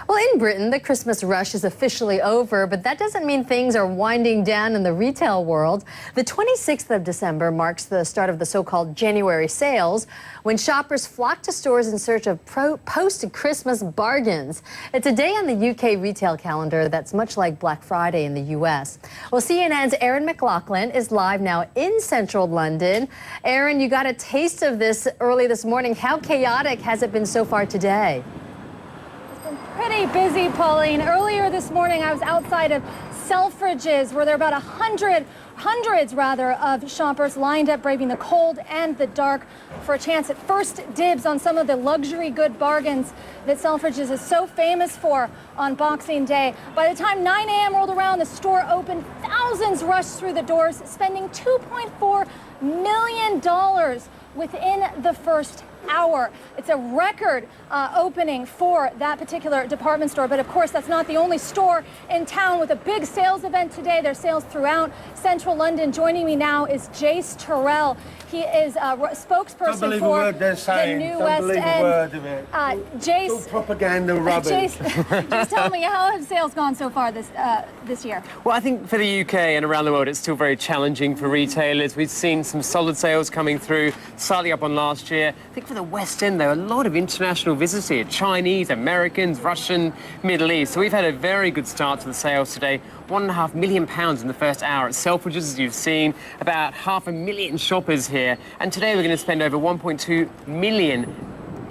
Well, in Britain, the Christmas rush is officially over, but that doesn't mean things are winding down in the retail world. The 26th of December marks the start of the so-called January sales, when shoppers flock to stores in search of post-Christmas bargains. It's a day on the UK retail calendar that's much like Black Friday in the US. Well, CNN's Erin McLaughlin is live now in central London. Erin, you got a taste of this early this morning. How chaotic has it been so far today? Pretty busy, Pauline. Earlier this morning, I was outside of Selfridges, where there are about hundreds of shoppers lined up, braving the cold and the dark for a chance at first dibs on some of the luxury good bargains that Selfridges is so famous for on Boxing Day. By the time 9 a.m. rolled around, the store opened, thousands rushed through the doors, spending $2.4 million within the first hour. It's a record opening for that particular department store. But of course, that's not the only store in town with a big sales event today. There's sales throughout central London. Joining me now is Jace Turrell. He is a spokesperson for the New West End. Jace, propaganda rubbish. Jace, just tell me, how have sales gone so far this year? Well, I think for the UK and around the world, it's still very challenging for retailers. We've seen some solid sales coming through, slightly up on last year. I think for the West End, there are a lot of international visitors here, Chinese, Americans, Russian, Middle East. So we've had a very good start to the sales today. £1.5 million in the first hour at Selfridges, as you've seen. About 500,000 shoppers here. And today we're going to spend over $1.2 million.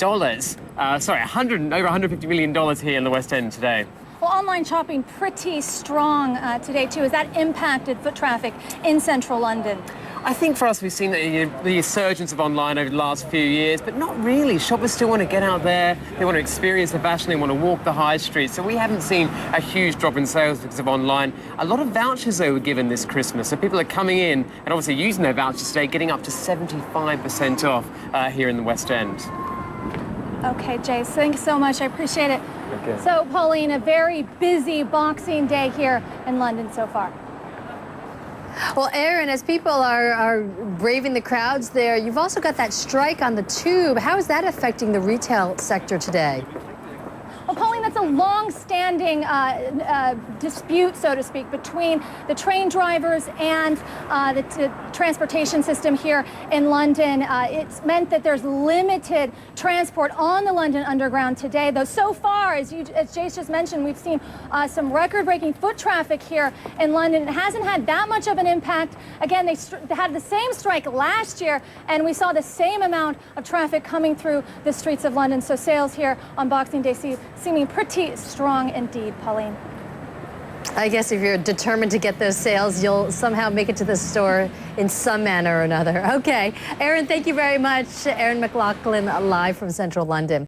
Over $150 million here in the West End today. Well, online shopping pretty strong today, too. Has that impacted foot traffic in central London? I think for us, we've seen the resurgence of online over the last few years, but not really. Shoppers still want to get out there, they want to experience the fashion, they want to walk the high street. So we haven't seen a huge drop in sales because of online. A lot of vouchers, though, were given this Christmas. So people are coming in and obviously using their vouchers today, getting up to 75% off here in the West End. Okay, Jace, thank you so much. I appreciate it. Okay. So, Pauline, a very busy Boxing Day here in London so far. Well, Erin, as people are braving the crowds there, you've also got that strike on the tube. How is that affecting the retail sector today? Well, Pauline, that's a long-standing dispute, so to speak, between the train drivers and the transportation system here in London. It's meant that there's limited transport on the London Underground today, though so far, as Jace just mentioned, we've seen some record-breaking foot traffic here in London. It hasn't had that much of an impact. Again, they had the same strike last year, and we saw the same amount of traffic coming through the streets of London. So sales here on Boxing Day seeming pretty strong indeed, Pauline. I guess if you're determined to get those sales, you'll somehow make it to the store in some manner or another. Okay. Erin, thank you very much. Erin McLaughlin, live from central London.